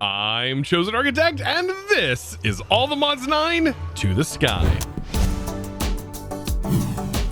I'm ChosenArchitect, and this is All the Mods 9 to the Sky.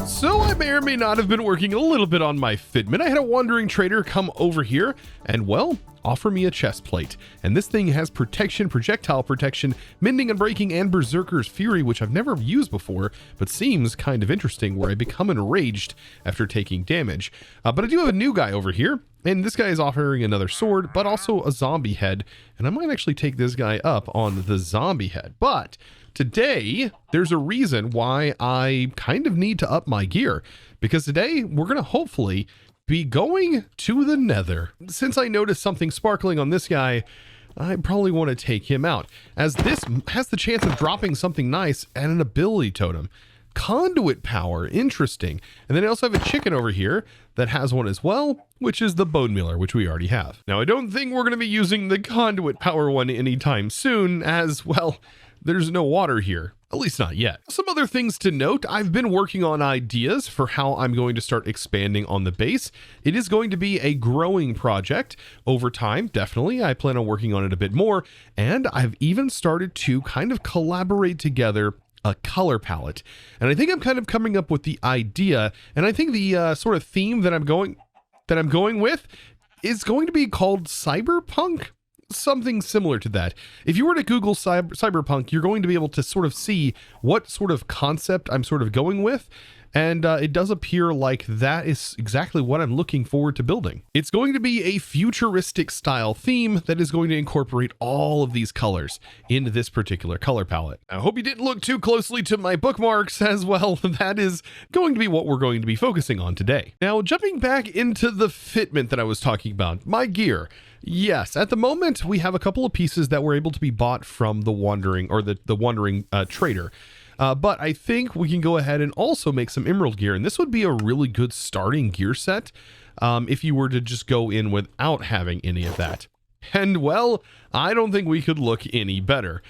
So I may or may not have been working a little bit on my fitment. I had a wandering trader come over here and, well, offer me a chest plate. And this thing has protection, projectile protection, mending and breaking, and berserker's fury, which I've never used before, but seems kind of interesting, where I become enraged after taking damage. But I do have a new guy over here, and this guy is offering another sword, but also a zombie head. And I might actually take this guy up on the zombie head. But today, there's a reason why I kind of need to up my gear, because today we're going to hopefully be going to the Nether. Since I noticed something sparkling on this guy, I probably want to take him out, as this has the chance of dropping something nice and an ability totem. Conduit power, interesting. And then I also have a chicken over here that has one as well, which is the bone mealer, which we already have. Now, I don't think we're going to be using the conduit power one anytime soon, as, well, there's no water here. At least not yet. Some other things to note: I've been working on ideas for how I'm going to start expanding on the base. It is going to be a growing project over time, definitely. I plan on working on it a bit more, and I've even started to kind of collaborate together a color palette. And I think I'm kind of coming up with the idea, and I think the sort of theme that I'm going with is going to be called cyberpunk. Something similar to that. If you were to Google cyberpunk, you're going to be able to sort of see what sort of concept I'm sort of going with. And it does appear like that is exactly what I'm looking forward to building. It's going to be a futuristic style theme that is going to incorporate all of these colors into this particular color palette. I hope you didn't look too closely to my bookmarks as well. That is going to be what we're going to be focusing on today. Now, jumping back into the fitment that I was talking about, my gear. Yes, at the moment we have a couple of pieces that were able to be bought from the wandering trader. But I think we can go ahead and also make some emerald gear, and this would be a really good starting gear set if you were to just go in without having any of that. And, well, I don't think we could look any better.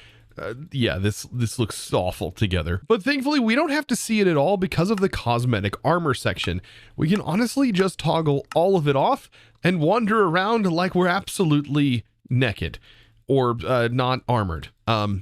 Yeah, this looks awful together. But thankfully, we don't have to see it at all because of the cosmetic armor section. We can honestly just toggle all of it off and wander around like we're absolutely naked. Or not armored,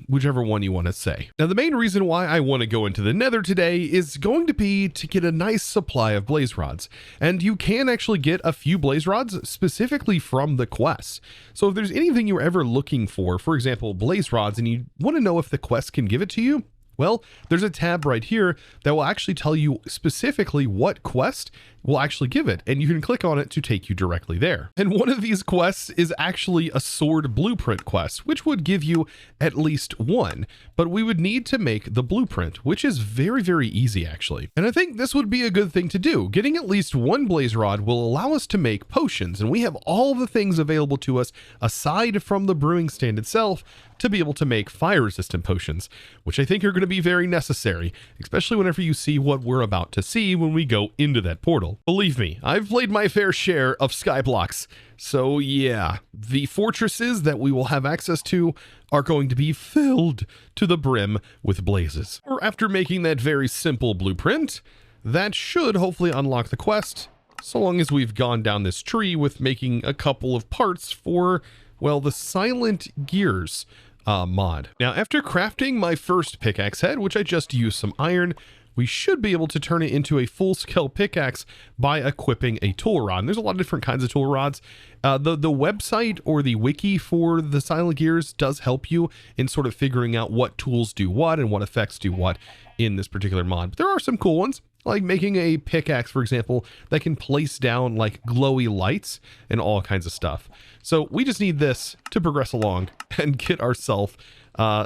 whichever one you want to say. Now, the main reason why I want to go into the Nether today is going to be to get a nice supply of blaze rods. And you can actually get a few blaze rods specifically from the quests. So if there's anything you're ever looking for example, blaze rods, and you want to know if the quest can give it to you, well, there's a tab right here that will actually tell you specifically what quest will actually give it, and you can click on it to take you directly there. And one of these quests is actually a sword blueprint quest, which would give you at least one, but we would need to make the blueprint, which is very, very easy actually. And I think this would be a good thing to do. Getting at least one blaze rod will allow us to make potions, and we have all the things available to us aside from the brewing stand itself to be able to make fire resistant potions, which I think are going to be very necessary, especially whenever you see what we're about to see when we go into that portal. Believe me, I've played my fair share of Skyblocks. So yeah, the fortresses that we will have access to are going to be filled to the brim with blazes. Or after making that very simple blueprint, that should hopefully unlock the quest, so long as we've gone down this tree with making a couple of parts for, well, the Silent Gears mod. Now, after crafting my first pickaxe head, which I just used some iron, we should be able to turn it into a full-scale pickaxe by equipping a tool rod. And there's a lot of different kinds of tool rods. The website or the wiki for the Silent Gears does help you in sort of figuring out what tools do what and what effects do what in this particular mod. But there are some cool ones, like making a pickaxe, for example, that can place down like glowy lights and all kinds of stuff. So we just need this to progress along and get ourselves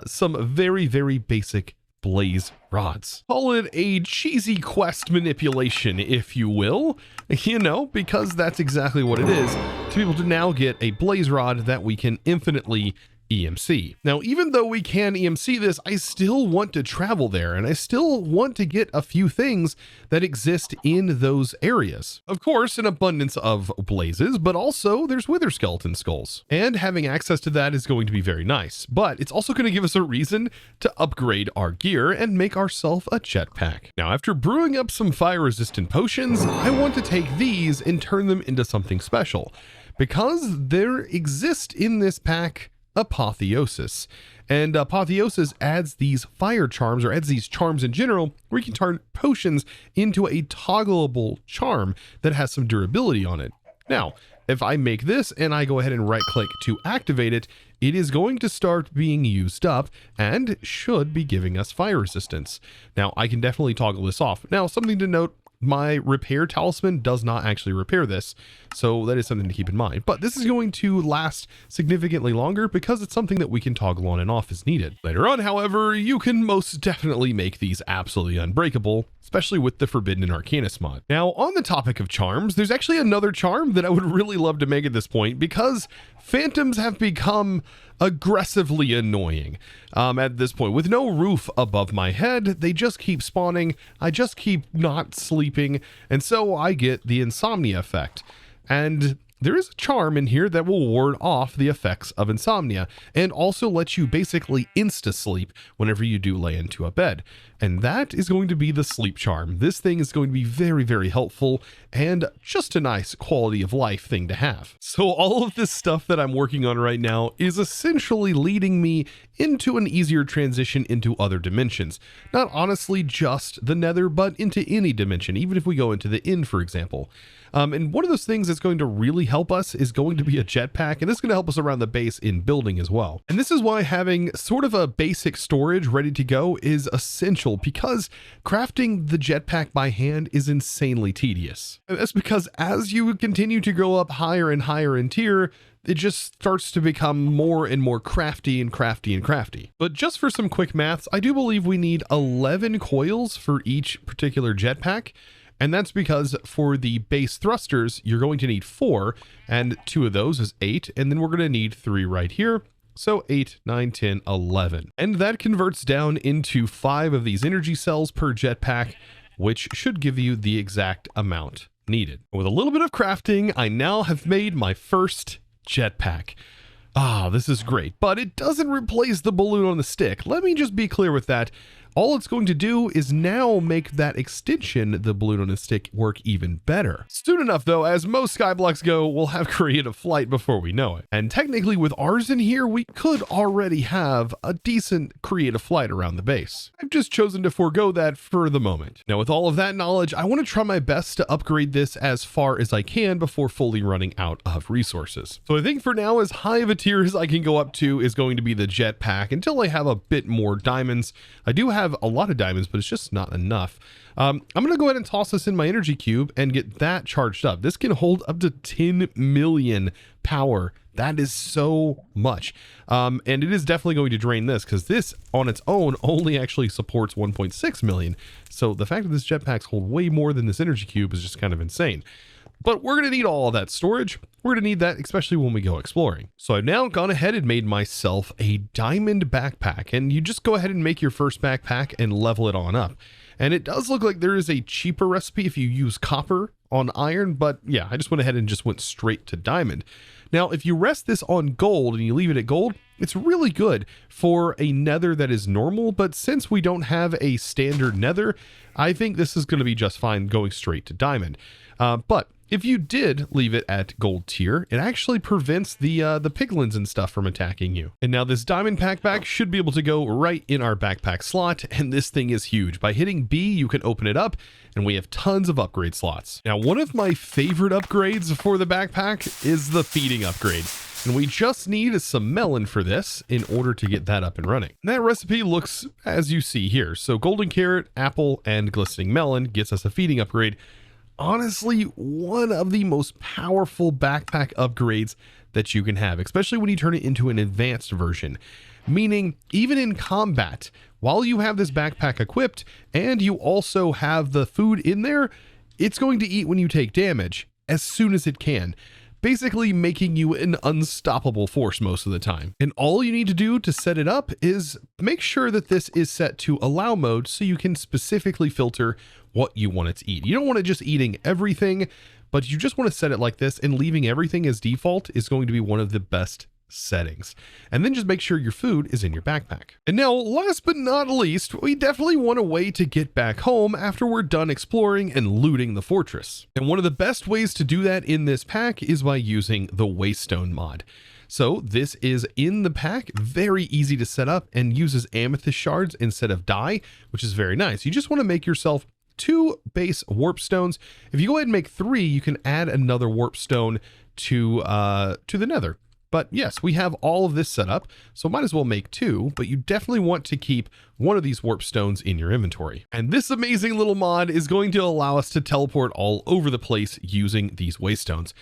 some very, very basic blaze rods. Call it a cheesy quest manipulation, if you will, you know, because that's exactly what it is, to be able to now get a blaze rod that we can infinitely EMC. Now, even though we can EMC this, I still want to travel there, and I still want to get a few things that exist in those areas. Of course, an abundance of blazes, but also there's wither skeleton skulls. And having access to that is going to be very nice, but it's also going to give us a reason to upgrade our gear and make ourselves a jetpack. Now, after brewing up some fire-resistant potions, I want to take these and turn them into something special, because there exist in this pack Apotheosis. And Apotheosis adds these fire charms, or adds these charms in general, where you can turn potions into a toggleable charm that has some durability on it. Now, if I make this and I go ahead and right click to activate it, it is going to start being used up and should be giving us fire resistance. Now, I can definitely toggle this off. Now, something to note, my repair talisman does not actually repair this, so that is something to keep in mind. But this is going to last significantly longer because it's something that we can toggle on and off as needed. Later on, however, you can most definitely make these absolutely unbreakable, especially with the Forbidden and Arcanus mod. Now, on the topic of charms, there's actually another charm that I would really love to make at this point, because phantoms have become aggressively annoying at this point. With no roof above my head, they just keep spawning. I just keep not sleeping, and so I get the insomnia effect. And there is a charm in here that will ward off the effects of insomnia and also let you basically insta-sleep whenever you do lay into a bed. And that is going to be the sleep charm. This thing is going to be very, very helpful and just a nice quality of life thing to have. So all of this stuff that I'm working on right now is essentially leading me into an easier transition into other dimensions. Not honestly just the Nether, but into any dimension, even if we go into the Inn, for example. And one of those things that's going to really help us is going to be a jetpack, and this is going to help us around the base in building as well. And this is why having sort of a basic storage ready to go is essential, because crafting the jetpack by hand is insanely tedious. And that's because as you continue to go up higher and higher in tier, it just starts to become more and more crafty and crafty and crafty. But just for some quick maths, I do believe we need 11 coils for each particular jetpack. And that's because for the base thrusters, you're going to need 4, and 2 of those is 8, and then we're going to need 3 right here. So 8, 9, 10, 11. And that converts down into 5 of these energy cells per jetpack, which should give you the exact amount needed. With a little bit of crafting, I now have made my first jetpack. This is great, but it doesn't replace the balloon on the stick. Let me just be clear with that. All it's going to do is now make that extension, the balloon on a stick, work even better. Soon enough, though, as most Skyblocks go, we'll have creative flight before we know it. And technically, with ours in here, we could already have a decent creative flight around the base. I've just chosen to forego that for the moment. Now, with all of that knowledge, I want to try my best to upgrade this as far as I can before fully running out of resources. So I think for now, as high of a tier as I can go up to is going to be the jetpack until I have a bit more diamonds. I do have a lot of diamonds, but it's just not enough. I'm going to go ahead and toss this in my energy cube and get that charged up. This can hold up to 10 million power. That is so much. And it is definitely going to drain this, because this on its own only actually supports 1.6 million. So the fact that this jetpacks hold way more than this energy cube is just kind of insane. But we're going to need all of that storage. We're going to need that, especially when we go exploring. So I've now gone ahead and made myself a diamond backpack, and you just go ahead and make your first backpack and level it on up. And it does look like there is a cheaper recipe if you use copper on iron, but yeah, I just went ahead and just went straight to diamond. Now, if you rest this on gold and you leave it at gold, it's really good for a nether that is normal, but since we don't have a standard nether, I think this is going to be just fine going straight to diamond. But if you did leave it at gold tier, it actually prevents the piglins and stuff from attacking you. And now this diamond backpack should be able to go right in our backpack slot, and this thing is huge. By hitting B, you can open it up, and we have tons of upgrade slots. Now, one of my favorite upgrades for the backpack is the feeding upgrade. And we just need some melon for this in order to get that up and running. And that recipe looks as you see here. So golden carrot, apple, and glistening melon gets us a feeding upgrade. Honestly, one of the most powerful backpack upgrades that you can have, especially when you turn it into an advanced version. Meaning, even in combat, while you have this backpack equipped and you also have the food in there, it's going to eat when you take damage as soon as it can, basically making you an unstoppable force most of the time. And all you need to do to set it up is make sure that this is set to allow mode so you can specifically filter what you want it to eat. You don't want it just eating everything, but you just want to set it like this, and leaving everything as default is going to be one of the best settings. And then just make sure your food is in your backpack. And now, last but not least, we definitely want a way to get back home after we're done exploring and looting the fortress. And one of the best ways to do that in this pack is by using the Waystone mod. So this is in the pack, very easy to set up, and uses amethyst shards instead of dye, which is very nice. You just want to make yourself 2 base warp stones. If you go ahead and make 3, you can add another warp stone to the nether. But yes, we have all of this set up, so might as well make 2, but you definitely want to keep one of these warp stones in your inventory. And this amazing little mod is going to allow us to teleport all over the place using these waystones.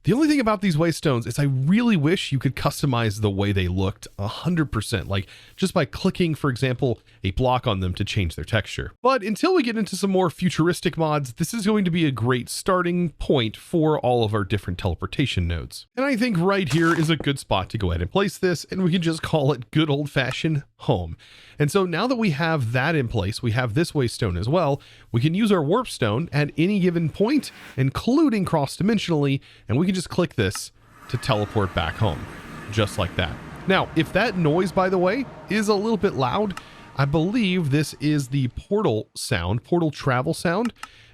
The only thing about these waystones is I really wish you could customize the way they looked 100%, like just by clicking, for example, a block on them to change their texture. But until we get into some more futuristic mods, this is going to be a great starting point for all of our different teleportation nodes. And I think right here is a good spot to go ahead and place this, and we can just call it good old-fashioned home. And so now that we have that in place, we have this waystone as well, we can use our warp stone at any given point, including cross-dimensionally, and we can just click this to teleport back home, just like that. Now, if that noise, by the way, is a little bit loud, I believe this is the portal sound, portal travel sound,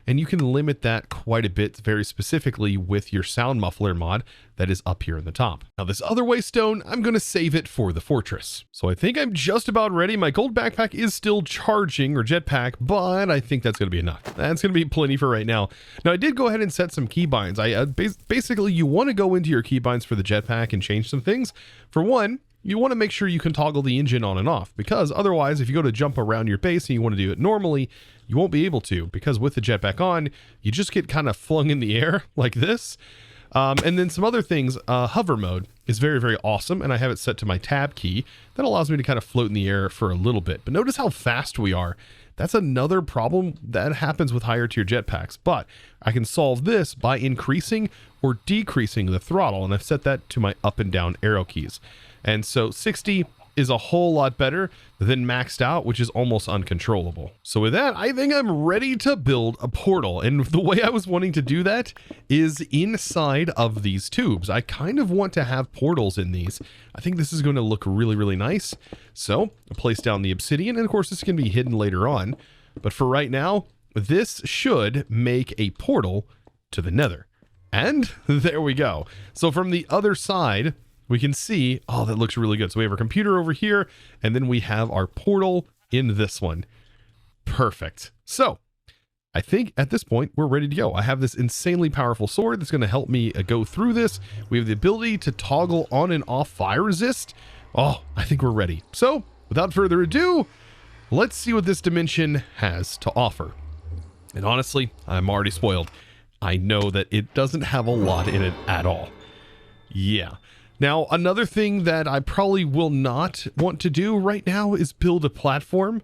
and you can limit that quite a bit very specifically with your sound muffler mod that is up here in the top. Now this other waystone, I'm going to save it for the fortress. So I think I'm just about ready. My gold backpack is still charging, or jetpack, but I think that's going to be enough. That's going to be plenty for right now. Now I did go ahead and set some keybinds. Basically you want to go into your keybinds for the jetpack and change some things. For one, you want to make sure you can toggle the engine on and off, because otherwise if you go to jump around your base and you want to do it normally, you won't be able to, because with the jetpack on, you just get kind of flung in the air like this. And then some other things, hover mode is very, very awesome, and I have it set to my tab key. That allows me to kind of float in the air for a little bit. But notice how fast we are. That's another problem that happens with higher tier jetpacks, but I can solve this by increasing or decreasing the throttle, and I've set that to my up and down arrow keys. And so 60 is a whole lot better than maxed out, which is almost uncontrollable. So with that, I think I'm ready to build a portal. And the way I was wanting to do that is inside of these tubes. I kind of want to have portals in these. I think this is going to look really, really nice. So I'll place down the obsidian, and of course this can be hidden later on. But for right now, this should make a portal to the nether. And there we go. So from the other side, we can see, oh, that looks really good. So we have our computer over here, and then we have our portal in this one. Perfect. So I think at this point, we're ready to go. I have this insanely powerful sword that's going to help me go through this. We have the ability to toggle on and off fire resist. Oh, I think we're ready. So without further ado, let's see what this dimension has to offer. And honestly, I'm already spoiled. I know that it doesn't have a lot in it at all. Yeah. Now, another thing that I probably will not want to do right now is build a platform,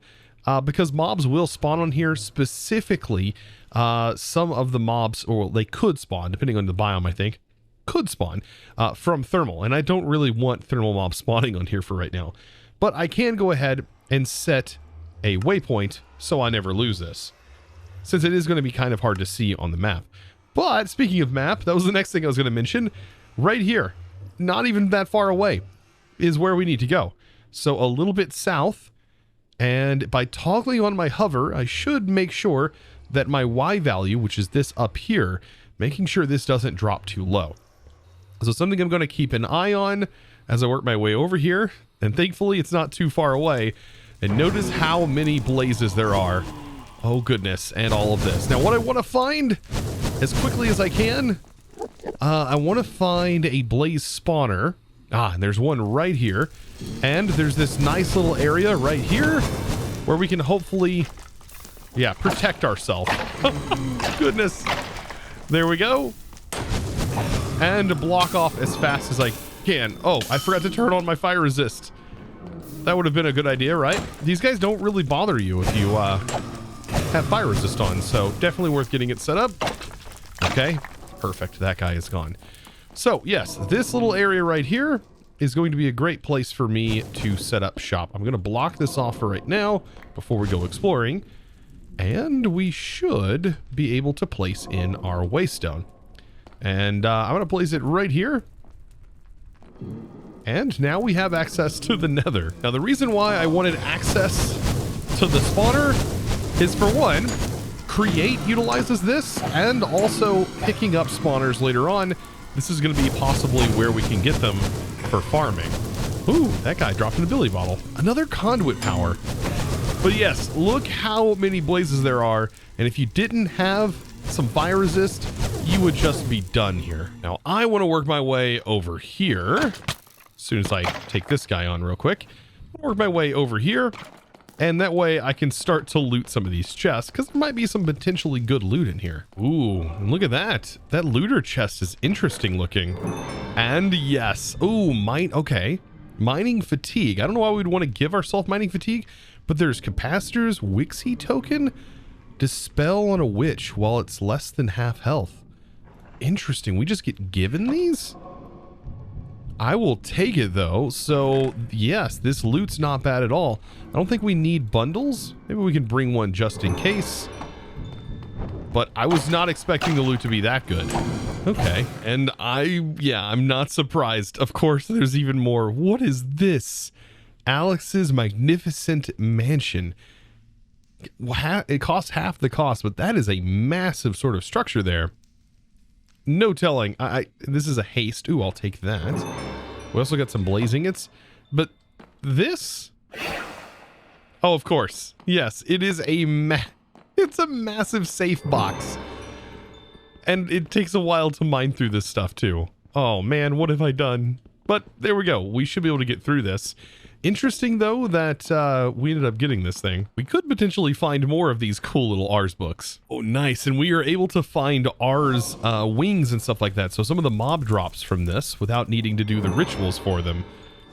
because mobs will spawn on here. Specifically, some of the mobs, or they could spawn, depending on the biome, I think, could spawn from thermal. And I don't really want thermal mobs spawning on here for right now. But I can go ahead and set a waypoint so I never lose this, since it is going to be kind of hard to see on the map. But speaking of map, that was the next thing I was going to mention. Right here, not even that far away, is where we need to go. So a little bit south, and by toggling on my hover, I should make sure that my Y value, which is this up here, making sure this doesn't drop too low. So something I'm going to keep an eye on as I work my way over here, and thankfully it's not too far away. And notice how many blazes there are. Oh goodness, and all of this. Now what I want to find as quickly as I can, I want to find a blaze spawner. And there's one right here. And there's this nice little area right here where we can hopefully, yeah, protect ourselves. Goodness. There we go. And block off as fast as I can. Oh, I forgot to turn on my fire resist. That would have been a good idea, right? These guys don't really bother you if you have fire resist on, so definitely worth getting it set up. Okay. Perfect. That guy is gone. So yes, this little area right here is going to be a great place for me to set up shop. I'm going to block this off for right now before we go exploring. And we should be able to place in our waystone. And I'm going to place it right here. And now we have access to the nether. Now the reason why I wanted access to the spawner is, for one, Create utilizes this, and also picking up spawners later on. This is going to be possibly where we can get them for farming. Ooh, that guy dropped an ability bottle. Another conduit power. But yes, look how many blazes there are. And if you didn't have some fire resist, you would just be done here. Now, I want to work my way over here. As soon as I take this guy on real quick, work my way over here. And that way I can start to loot some of these chests, because there might be some potentially good loot in here. Ooh, and look at that. That looter chest is interesting looking. And yes, ooh, okay. Mining fatigue. I don't know why we'd want to give ourselves mining fatigue, but there's capacitors, Wixie token, dispel on a witch while it's less than half health. Interesting. We just get given these? I will take it though. So yes, this loot's not bad at all. I don't think we need bundles. Maybe we can bring one just in case. But I was not expecting the loot to be that good. Okay. And I'm not surprised. Of course, there's even more. What is this? Alex's magnificent mansion. It costs half the cost, but that is a massive sort of structure there. No telling. This is a haste. Ooh, I'll take that. We also got some blaze ingots. But this... Oh, of course. Yes, it is it's a massive safe box. And it takes a while to mine through this stuff too. Oh man, what have I done? But there we go. We should be able to get through this. Interesting though that we ended up getting this thing. We could potentially find more of these cool little Rs books. Oh nice, and we are able to find Rs wings and stuff like that. So some of the mob drops from this without needing to do the rituals for them.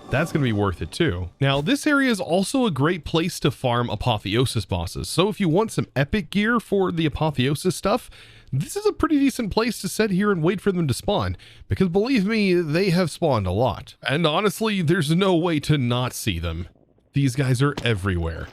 That's going to be worth it too. Now this area is also a great place to farm apotheosis bosses. So if you want some epic gear for the apotheosis stuff, this is a pretty decent place to sit here and wait for them to spawn, because believe me, they have spawned a lot. And honestly, there's no way to not see them. These guys are everywhere.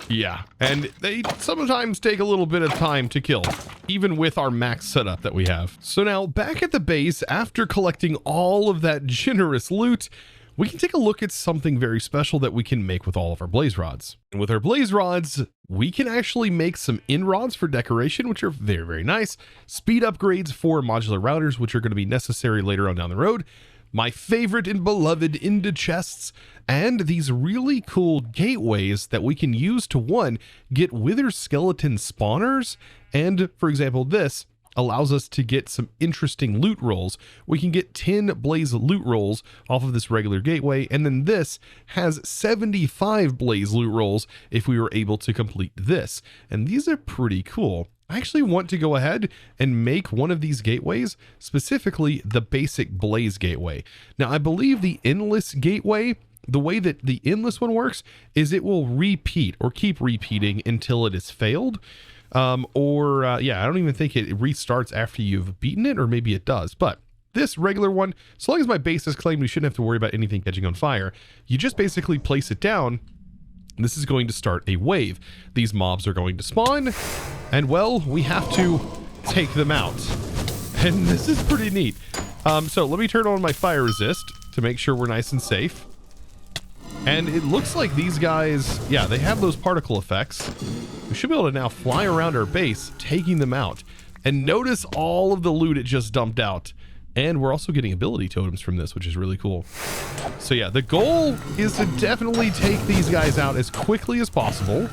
Yeah, and they sometimes take a little bit of time to kill, even with our max setup that we have. So now, back at the base, after collecting all of that generous loot, we can take a look at something very special that we can make with all of our blaze rods. And with our blaze rods, we can actually make some in rods for decoration, which are very, very nice. Speed upgrades for modular routers, which are going to be necessary later on down the road. My favorite and beloved into chests, and these really cool gateways that we can use to, one, get wither skeleton spawners, and for example, this allows us to get some interesting loot rolls. We can get 10 blaze loot rolls off of this regular gateway, and then this has 75 blaze loot rolls if we were able to complete this. And these are pretty cool. I actually want to go ahead and make one of these gateways, specifically the basic blaze gateway. Now, I believe the endless gateway, the way that the endless one works is it will repeat or keep repeating until it is failed. I don't even think it restarts after you've beaten it, or maybe it does. But this regular one, so long as my base is claimed, we shouldn't have to worry about anything catching on fire. You just basically place it down. This is going to start a wave. These mobs are going to spawn, and well, we have to take them out. And this is pretty neat. So let me turn on my fire resist to make sure we're nice and safe. And it looks like these guys, yeah, they have those particle effects. We should be able to now fly around our base, taking them out. And notice all of the loot it just dumped out. And we're also getting ability totems from this, which is really cool. So yeah, the goal is to definitely take these guys out as quickly as possible.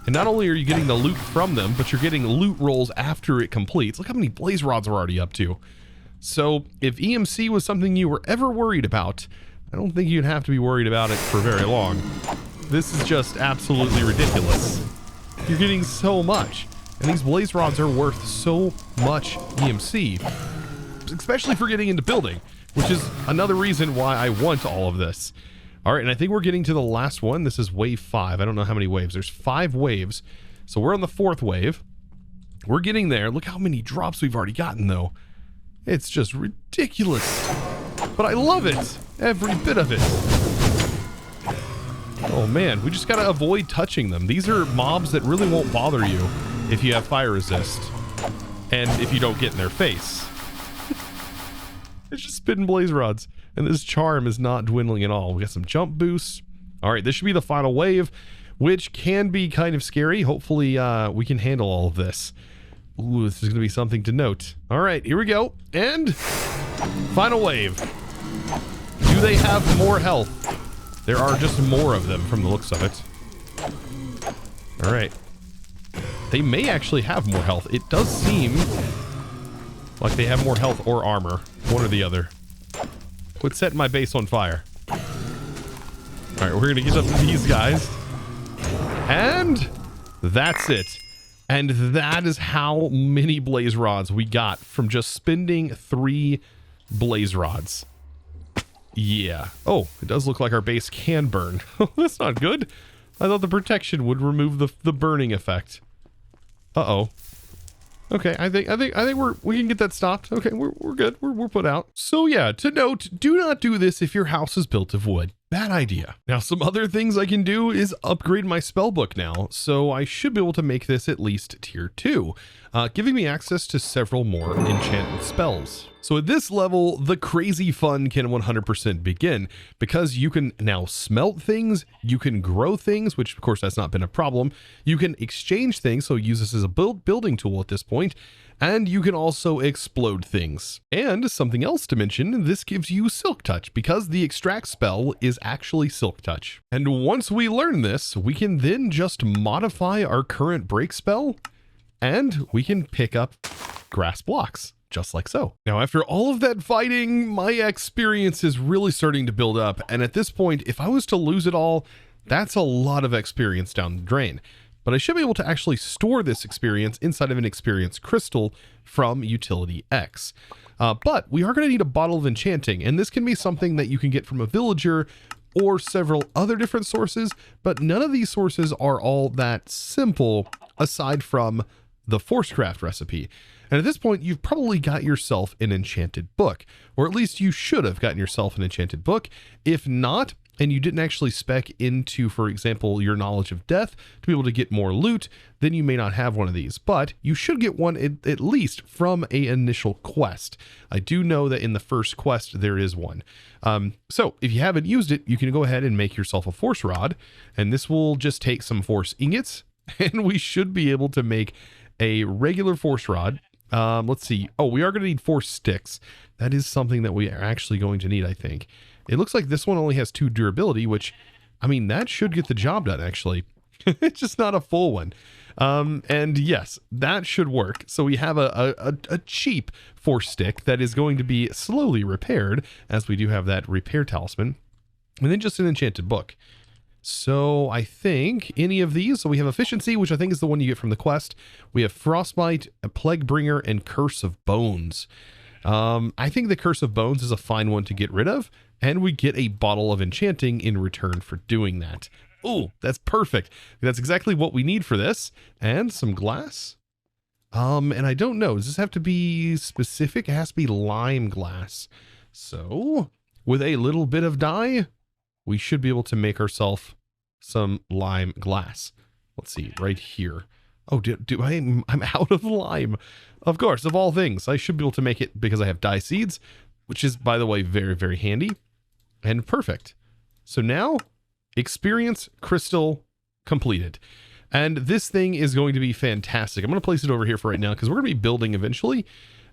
And not only are you getting the loot from them, but you're getting loot rolls after it completes. Look how many blaze rods we're already up to. So if EMC was something you were ever worried about, I don't think you'd have to be worried about it for very long. This is just absolutely ridiculous. You're getting so much. And these blaze rods are worth so much EMC, especially for getting into building, which is another reason why I want all of this. All right, and I think we're getting to the last one. This is wave 5. I don't know how many waves. There's 5 waves. So we're on the 4th wave. We're getting there. Look how many drops we've already gotten, though. It's just ridiculous. But I love it. Every bit of it. Oh man, we just gotta avoid touching them. These are mobs that really won't bother you if you have fire resist. And if you don't get in their face. It's just spitting blaze rods. And this charm is not dwindling at all. We got some jump boosts. All right, this should be the final wave, which can be kind of scary. Hopefully we can handle all of this. Ooh, this is gonna be something to note. All right, here we go. And final wave. Do they have more health? There are just more of them from the looks of it. All right. They may actually have more health. It does seem like they have more health or armor. One or the other. Quit setting my base on fire. All right, we're going to get up to these guys. And that's it. And that is how many blaze rods we got from just spending 3 blaze rods. Yeah. Oh, it does look like our base can burn. That's not good. I thought the protection would remove the burning effect. Uh-oh. Okay, I think we can get that stopped. Okay, we're good. We're put out. So yeah, to note, do not do this if your house is built of wood. Bad idea. Now, some other things I can do is upgrade my spell book now, so I should be able to make this at least tier 2, giving me access to several more enchantment spells. So at this level, the crazy fun can 100% begin, because you can now smelt things, you can grow things, which of course that's not been a problem, you can exchange things, so use this as a building tool at this point, and you can also explode things. And something else to mention, this gives you Silk Touch, because the extract spell is actually Silk Touch. And once we learn this, we can then just modify our current break spell, and we can pick up grass blocks, just like so. Now, after all of that fighting, my experience is really starting to build up, and at this point, if I was to lose it all, that's a lot of experience down the drain. But I should be able to actually store this experience inside of an experience crystal from Utility X. But we are going to need a bottle of enchanting, and this can be something that you can get from a villager or several other different sources, but none of these sources are all that simple aside from the Forcecraft recipe. And at this point, you've probably got yourself an enchanted book, or at least you should have gotten yourself an enchanted book. If not, and you didn't actually spec into, for example, your knowledge of death to be able to get more loot, then you may not have one of these. But you should get one at least from an initial quest. I do know that in the first quest, there is one. So if you haven't used it, you can go ahead and make yourself a force rod, and this will just take some force ingots, and we should be able to make a regular force rod. Let's see. Oh, we are going to need force sticks. That is something that we are actually going to need, I think. It looks like this one only has 2 durability, which, I mean, that should get the job done, actually. It's just not a full one. And yes, that should work. So we have a cheap force stick that is going to be slowly repaired, as we do have that repair talisman. And then just an enchanted book. So I think any of these, so we have efficiency, which I think is the one you get from the quest. We have frostbite, a plague bringer, and curse of bones. I think the curse of bones is a fine one to get rid of, and we get a bottle of enchanting in return for doing that. Oh, that's perfect. That's exactly what we need for this. And some glass. And I don't know, does this have to be specific? It has to be lime glass. So with a little bit of dye, we should be able to make ourselves some lime glass. Let's see, right here. Oh, I'm out of lime. Of course, of all things, I should be able to make it because I have dye seeds, which is, by the way, very, very handy and perfect. So now, experience crystal completed. And this thing is going to be fantastic. I'm going to place it over here for right now because we're going to be building eventually.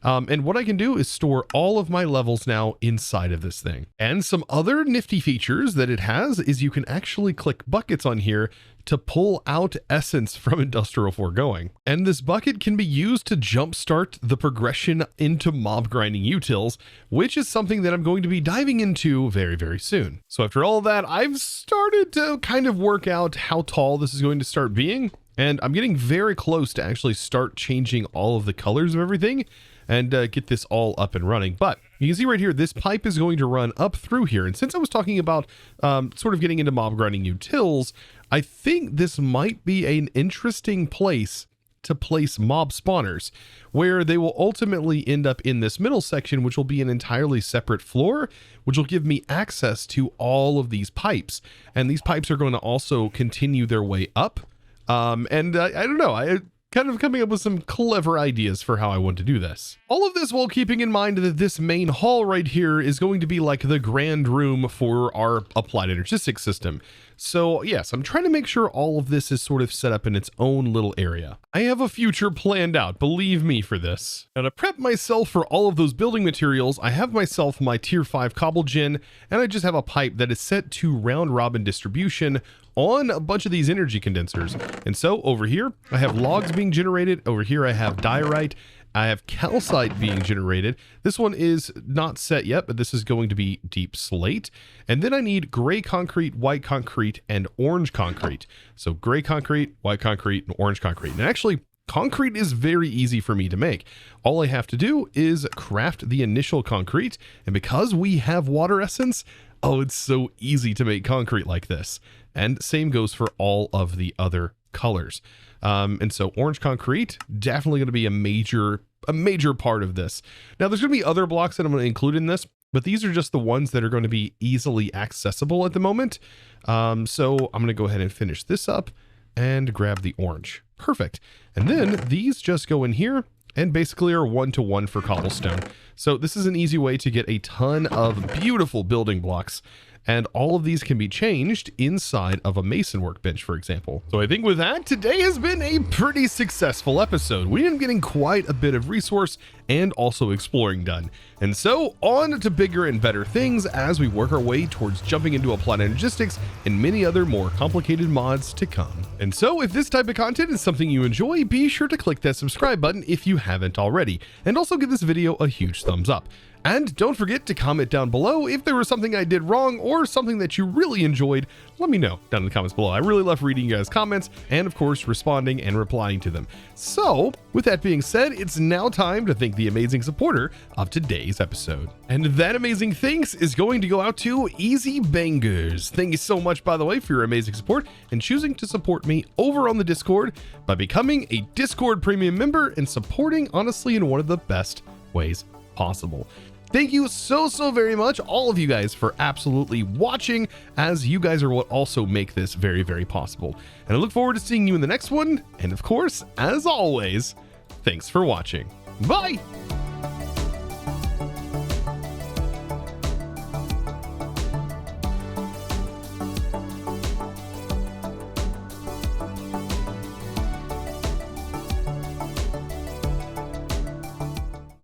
And what I can do is store all of my levels now inside of this thing. And some other nifty features that it has is you can actually click buckets on here to pull out essence from Industrial Foregoing. And this bucket can be used to jumpstart the progression into mob grinding utils, which is something that I'm going to be diving into very, very soon. So after all that, I've started to kind of work out how tall this is going to start being. And I'm getting very close to actually start changing all of the colors of everything and get this all up and running. But you can see right here, this pipe is going to run up through here. And since I was talking about sort of getting into mob grinding utils, I think this might be an interesting place to place mob spawners, where they will ultimately end up in this middle section, which will be an entirely separate floor, which will give me access to all of these pipes. And these pipes are going to also continue their way up. I don't know, kind of coming up with some clever ideas for how I want to do this. All of this while keeping in mind that this main hall right here is going to be like the grand room for our applied energistics system. So yes, I'm trying to make sure all of this is sort of set up in its own little area. I have a future planned out, believe me, for this. Now to prep myself for all of those building materials, I have myself my tier 5 cobble gen, and I just have a pipe that is set to round robin distribution on a bunch of these energy condensers. And so over here, I have logs being generated. Over here, I have diorite. I have calcite being generated. This one is not set yet, but this is going to be deep slate. And then I need gray concrete, white concrete, and orange concrete. So gray concrete, white concrete, and orange concrete. And actually, concrete is very easy for me to make. All I have to do is craft the initial concrete. And because we have water essence, oh, it's so easy to make concrete like this. And same goes for all of the other colors. And so orange concrete, definitely going to be a major part of this. Now there's going to be other blocks that I'm going to include in this, but these are just the ones that are going to be easily accessible at the moment. So I'm going to go ahead and finish this up and grab the orange. Perfect. And then these just go in here and basically are 1-to-1 for cobblestone. So this is an easy way to get a ton of beautiful building blocks. And all of these can be changed inside of a mason workbench, for example. So I think with that, today has been a pretty successful episode. We ended up getting quite a bit of resource and also exploring done. And so on to bigger and better things as we work our way towards jumping into applied energistics and many other more complicated mods to come. And so if this type of content is something you enjoy, be sure to click that subscribe button if you haven't already, and also give this video a huge thumbs up. And don't forget to comment down below if there was something I did wrong or something that you really enjoyed. Let me know down in the comments below. I really love reading you guys' comments and of course responding and replying to them. So with that being said, it's now time to thank the amazing supporter of today's episode. And that amazing thanks is going to go out to Easy Bangers. Thank you so much, by the way, for your amazing support and choosing to support me over on the Discord by becoming a Discord premium member and supporting honestly in one of the best ways possible. Thank you so very much, all of you guys, for absolutely watching, as you guys are what also make this very possible. And I look forward to seeing you in the next one. And of course, as always, thanks for watching. Bye!